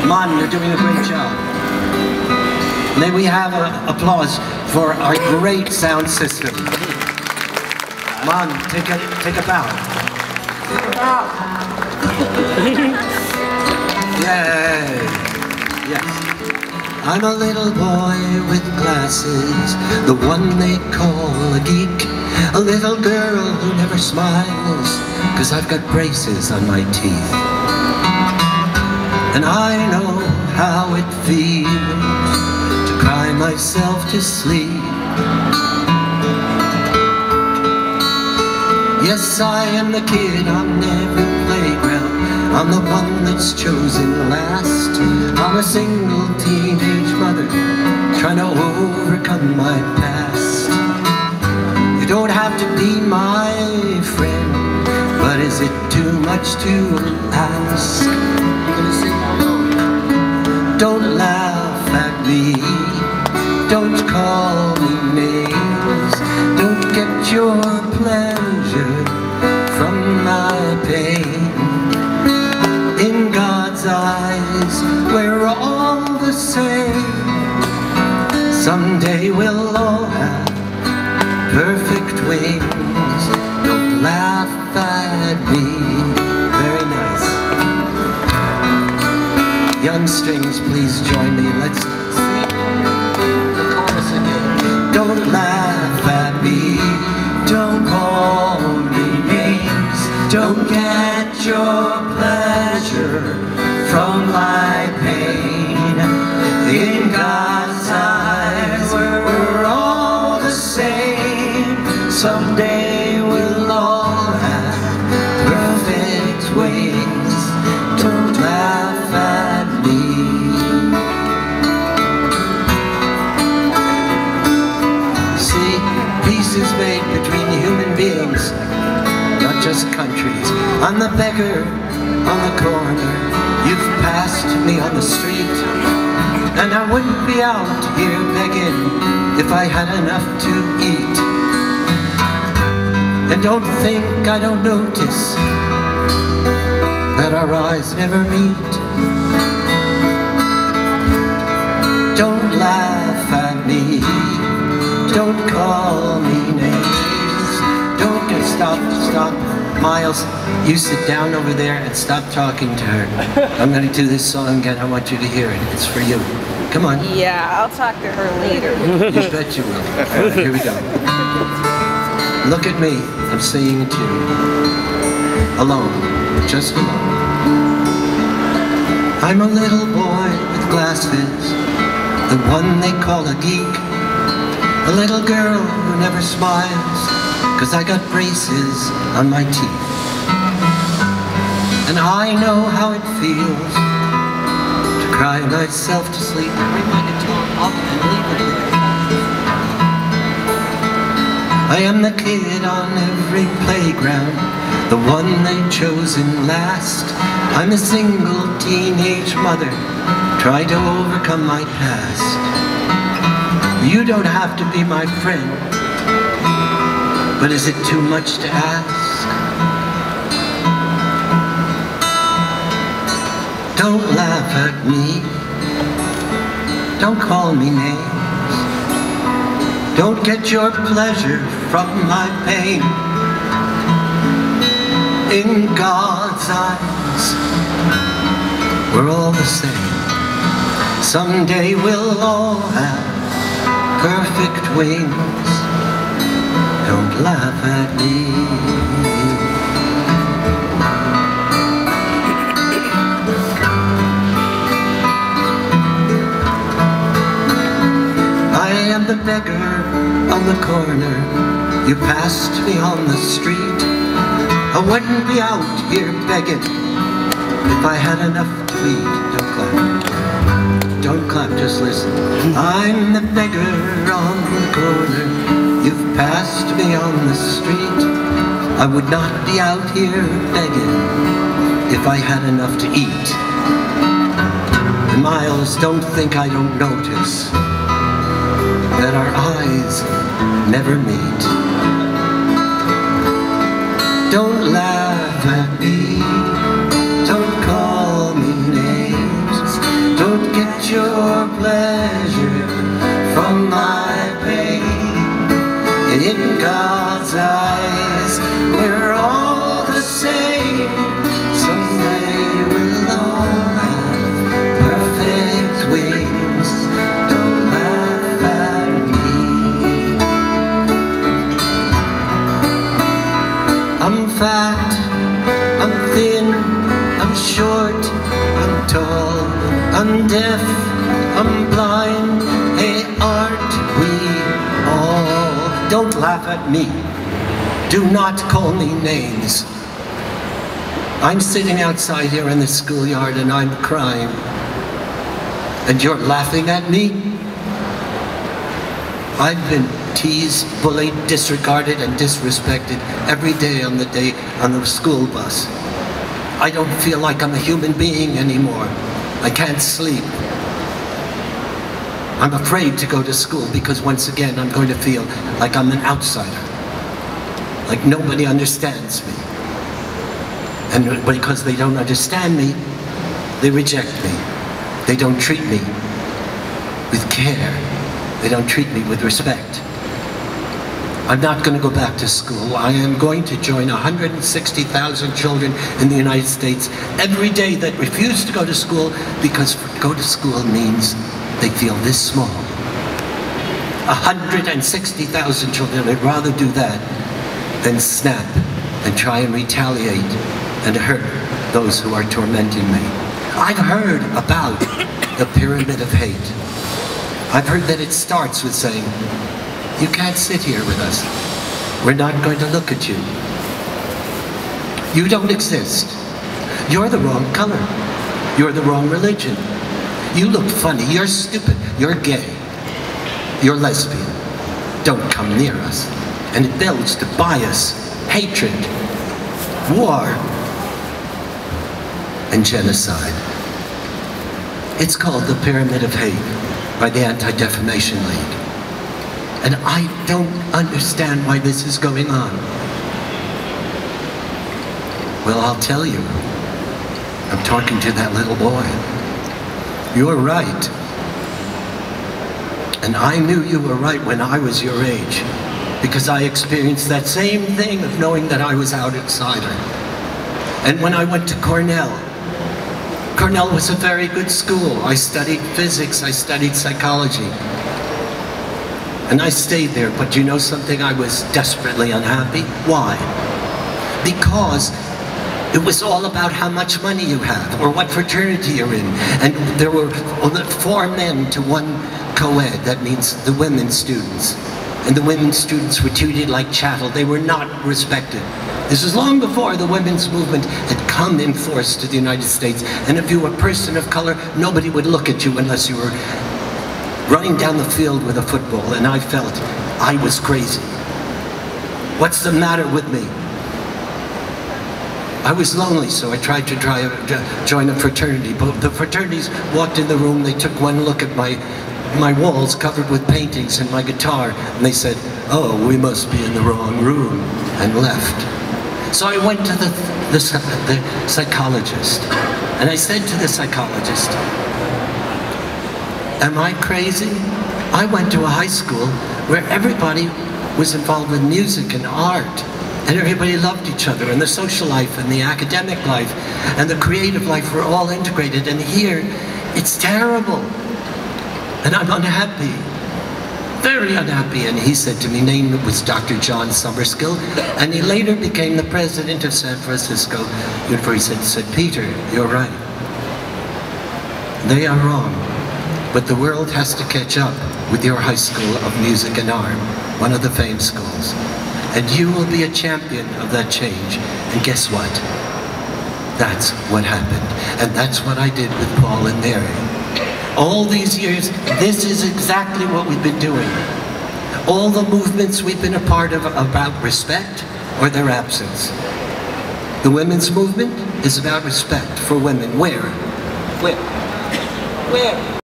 Man, you're doing a great job. May we have applause for our great sound system. Man, take a bow. Take a bow. Yay. Yes. I'm a little boy with glasses, the one they call a geek. A little girl who never smiles, 'cause I've got braces on my teeth. And I know how it feels to cry myself to sleep. Yes, I am the kid on every playground. I'm the one that's chosen last. I'm a single teenage mother trying to overcome my past. You don't have to be my friend, but is it too much to ask? Don't laugh at me, don't call me names, don't get your pleasure from my pain. In God's eyes, we're all the same. Someday we'll all have perfect wings. Don't laugh at me. Very nice. Young strings, please join me. Let's sing the chorus again. Don't laugh at me. Don't call me names. Don't get your pleasure from my pain. In God's eyes, we're all the same. Someday we'll all have perfect wings. Don't laugh at me. See, peace is made between human beings, not just countries. I'm the beggar on the corner. You've passed me on the street, and I wouldn't be out here begging if I had enough to eat. And don't think I don't notice that our eyes never meet. Don't laugh at me, don't call me names, don't get stop. Miles, you sit down over there and stop talking to her. I'm going to do this song again. I want you to hear it. It's for you. Come on. Yeah, I'll talk to her later. You bet you will. All right, here we go. Look at me. I'm singing it to you. Alone. Just alone. I'm a little boy with glasses, the one they call a geek. A little girl who never smiles, 'cause I got braces on my teeth. And I know how it feels to cry myself to sleep. Bring my guitar up and leave it there. I am the kid on every playground, the one they've chosen last. I'm a single teenage mother trying to overcome my past. You don't have to be my friend, but is it too much to ask? Don't laugh at me. Don't call me names. Don't get your pleasure from my pain. In God's eyes, we're all the same. Someday we'll all have perfect wings. Don't laugh at me. I am the beggar on the corner. You passed me on the street. I wouldn't be out here begging if I had enough to eat. Don't clap. Don't clap, just listen. I'm the beggar on the corner. You've passed me on the street. I would not be out here begging if I had enough to eat. And Miles, don't think I don't notice that our eyes never meet. Don't laugh at me, don't call me names, your pleasure from my pain. In God's eyes, we're all the same. Someday we'll all have perfect wings. Don't laugh at me. I'm fat, I'm thin, I'm short, I'm tall, I'm deaf, I'm blind. Hey, aren't we all? Don't laugh at me. Do not call me names. I'm sitting outside here in the schoolyard and I'm crying. And you're laughing at me? I've been teased, bullied, disregarded, and disrespected every day on the school bus. I don't feel like I'm a human being anymore. I can't sleep. I'm afraid to go to school because once again I'm going to feel like I'm an outsider. Like nobody understands me. And because they don't understand me, they reject me. They don't treat me with care. They don't treat me with respect. I'm not going to go back to school. I am going to join 160,000 children in the United States every day that refuse to go to school because go to school means they feel this small. 160,000 children. I'd rather do that than snap and try and retaliate and hurt those who are tormenting me. I've heard about the pyramid of hate. I've heard that it starts with saying, you can't sit here with us. We're not going to look at you. You don't exist. You're the wrong color. You're the wrong religion. You look funny. You're stupid. You're gay. You're lesbian. Don't come near us. And it builds to bias, hatred, war, and genocide. It's called the Pyramid of Hate by the Anti-Defamation League. And I don't understand why this is going on. Well, I'll tell you. I'm talking to that little boy. You're right. And I knew you were right when I was your age, because I experienced that same thing of knowing that I was an outsider. And when I went to Cornell was a very good school. I studied physics, I studied psychology. And I stayed there, but you know something? I was desperately unhappy. Why? Because it was all about how much money you have, or what fraternity you're in. And there were 4 men to 1 co-ed, that means the women students. And the women students were treated like chattel. They were not respected. This was long before the women's movement had come in force to the United States. And if you were a person of color, nobody would look at you unless you were running down the field with a football. And I felt I was crazy. What's the matter with me? I was lonely, so I tried to join a fraternity. But the fraternities walked in the room, they took one look at my walls covered with paintings and my guitar, and they said, oh, we must be in the wrong room, and left. So I went to the psychologist, and I said to the psychologist, am I crazy? I went to a high school where everybody was involved with music and art, and everybody loved each other, and the social life and the academic life and the creative life were all integrated, and here it's terrible. And I'm unhappy, very unhappy. And he said to me, name was Dr. John Summerskill, and he later became the president of San Francisco University. He said, Peter, you're right. They are wrong, but the world has to catch up with your high school of music and art, one of the famed schools. And you will be a champion of that change. And guess what? That's what happened. And that's what I did with Paul and Mary. All these years, this is exactly what we've been doing. All the movements we've been a part of about respect or their absence. The women's movement is about respect for women. Where? Where?